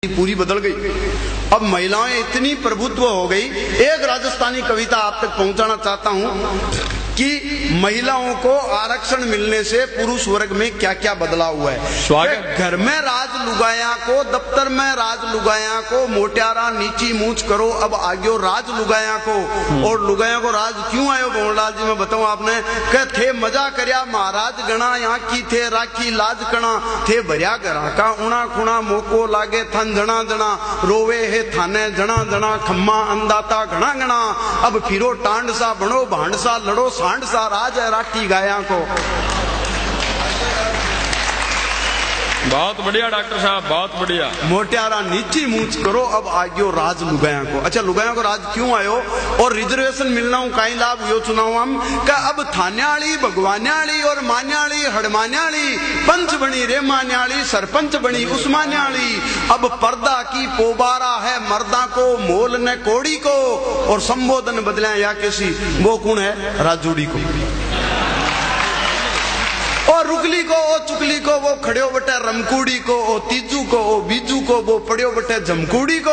पूरी बदल गई। अब महिलाएं इतनी प्रभुत्व हो गई। एक राजस्थानी कविता आप तक पहुंचाना चाहता हूं कि महिलाओं को आरक्षण मिलने से पुरुष वर्ग में क्या क्या बदलाव हुआ है। घर में राज लुगाया को, दफ्तर में राज लुगाया को, मोट्यारा नीची मूछ करो अब आगे राज लुगाया को। और लुगाया को राज क्यों आयो भोरलाल जी, मैं बताऊं आपने। कह थे मजा करया महाराज गणा, यहाँ की थे राखी लाज कणा, थे भरिया घरा का उणा खुणा, मोको लागे थन जणा जणा, रोवे है थाने जणा जणा, खम्मा अंदाता घना घना, अब फिरो टांड सा बनो भांड सा, लड़ो सांड सा राज है राठी गाया को। बहुत बढ़िया डॉक्टर साहब, बहुत बढ़िया। मोट्यारा नीची मूछ करो अब आग्यो राज लुगाया को। अच्छा, लुगाया को राज क्यों आयो और रिजर्वेशन मिलना हूं काई लाभ यो चुनाव हम का। अब थान्याली भगवान्याली और मान्याली हड़मान्याली, पंच बनी रे मान्याली, सरपंच बनी उस्मान्याली। अब पर्दा की पोबारा है मर्दा को, मोल ने कोड़ी को, और संबोधन बदला या किसी वो कौन है राजूड़ी को, और रुकली को, ओ चुकली को, वो खड़ियो बटे रमकूड़ी को, ओ तीजू को, ओ बीजू को, वो पड़ियो बटे जमकूड़ी को।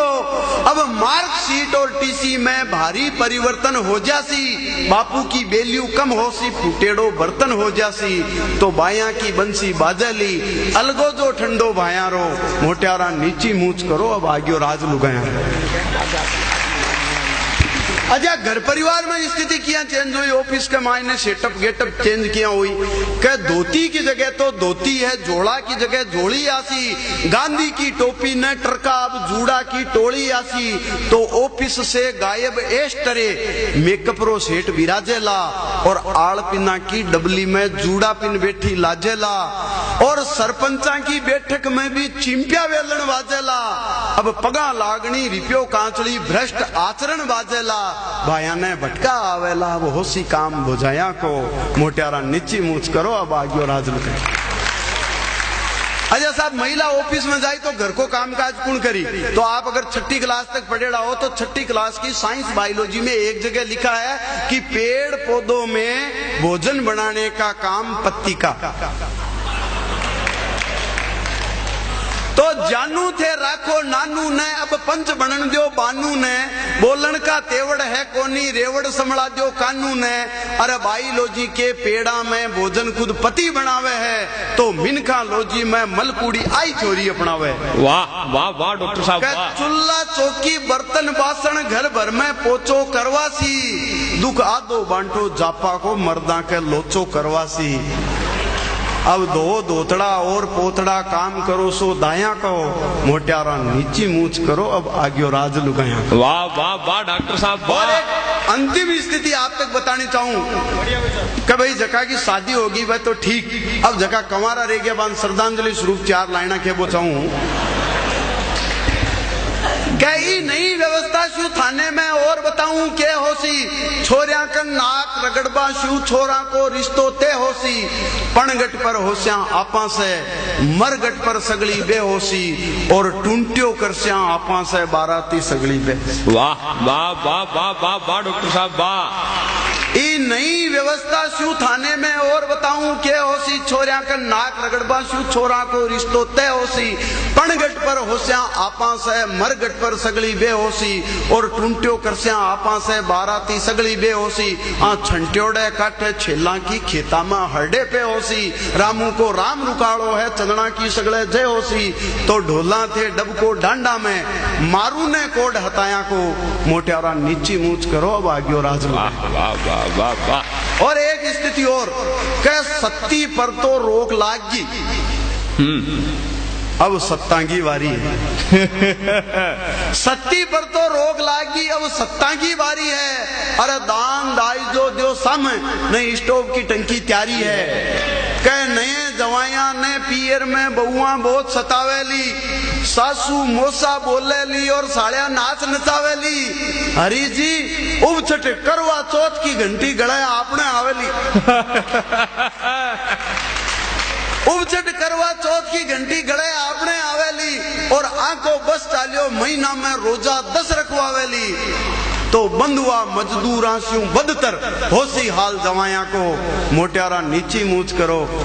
अब मार्कशीट और टीसी में भारी परिवर्तन हो जासी, बापू की वैल्यू कम हो सी, फुटेड़ो बर्तन हो जासी। तो बाया की बंसी बाजली, अलगो जो ठंडो भायारो, मोट्यारा नीची मूछ करो अब आग्यो राज लुगाया। अच्छा, घर परिवार में स्थिति क्या चेंज हुई, ऑफिस के मायने सेटअप गेटअप चेंज किया हुई। क्या धोती की जगह तो धोती है, जोड़ा की जगह जोड़ी आसी, गांधी की टोपी ने टरका अब जूड़ा की टोली आसी। तो ऑफिस से गायब एस्टरे मेकअप रो सेट विराजेला, और आड़ पिना की डबली में जूड़ा पिन बैठी लाजेला, और सरपंचा की बैठक में भी चिंपिया वेलन बाजेला। अब पगा लागनी रिपियो कांचड़ी भ्रष्ट आचरण बाजेला, भाया ने भटका आवेला, वो होशी काम बुझाया को, मोट्यारा नीची मूछ करो अब आग्यो राज लुगाया। अच्छा साहब, महिला ऑफिस में जाए तो घर को कामकाज कौन करी। तो आप अगर 6ठी क्लास तक पढ़े रहो तो 6ठी क्लास की साइंस बायोलॉजी में एक जगह लिखा है कि पेड़ पौधों में भोजन बनाने का काम पत्ती का। तो जानू थे राखो नानू ने, अब पंच बनन दो बानू ने, बोलन का तेवड़ है कोनी, रेवड़ संभला दो कानू ने। अरे बायोलॉजी के पेड़ा में भोजन खुद पति बनावे है, तो मिनखा लोजी में मलकूड़ी आई चोरी अपनावे। वाह वाह वाह डॉक्टर साहब, चूल्हा चौकी बर्तन बासन घर भर में पोचो करवासी, दुख आदो बांटो जापा को मर्दा के लोचो करवासी। अब दो दोतड़ा और पोतड़ा काम करो सो दाया कहो, मोट्यारा नीची मूछ करो अब आग्यो राज लुगाया। वाह वाह वाह डॉक्टर साहब। और एक अंतिम स्थिति आप तक बतानी चाहूं कि भाई जका की शादी होगी वह तो ठीक, अब जका कंवारा रह गया बान श्रद्धांजलि स्वरूप 4 लाइना के वो चाहूं। क्या ही नई व्यवस्था शू थाने में और बताऊं के होसी, छोरिया का नाक रगड़बा शू छोरा को रिश्तो ते होसी, पणगट पर होस्या आपा से मरगट पर सगली बेहोसी, और टूंटियो करस्या आपा से बाराती सगली बे। वाह वाह वाह वाह वाह वाह डॉक्टर साहब वाह। ई नई व्यवस्था शू थाने में और बताऊं के होसी, छोरिया का नाक रगड़बा शू छोरा को रिश्तो तय होसी, पणगट पर होस्या आपा से मरगट पर सगली बेहोसी, और टूंटियो करस्या आपा से बाराती सगली बेहोसी। छंट्योड़े काठे छेला की खेता में हरडे पे होसी, रामू को राम रुकाड़ो है चंदना की सगले जय होसी। तो ढोला थे डब को डांडा में, मारू ने कोड हताया को, मोट्यारा नीची मूछ करो अब आग्यो राज लुगाया। वाह वाह। और एक स्थिति और के सत्ती पर तो रोक लागी, अब सत्ता की बारी है। सत्ती पर तो रोक लागी, अब सत्ता की बारी है। अरे दान दाई जो दो सम, नहीं स्टोव की टंकी तैयारी है। कह नए जवाया ने पियर में बहुआ बहुत सतावेली, सासू मोसा बोलेली और साड़िया नाच नचावेली। हरी जी उबछट करवा चौथ की घंटी गड़ाया आपने आवेली। उबचट करवा चौथ की घंटी गड़े आपने आवेली, और आंखों बस चालियो महीना में रोजा 10 रखवावेली। तो बंधुआ मजदूरा स्यूं बदतर होसी हाल जवाया को, मोट्यारा नीची मूछ करो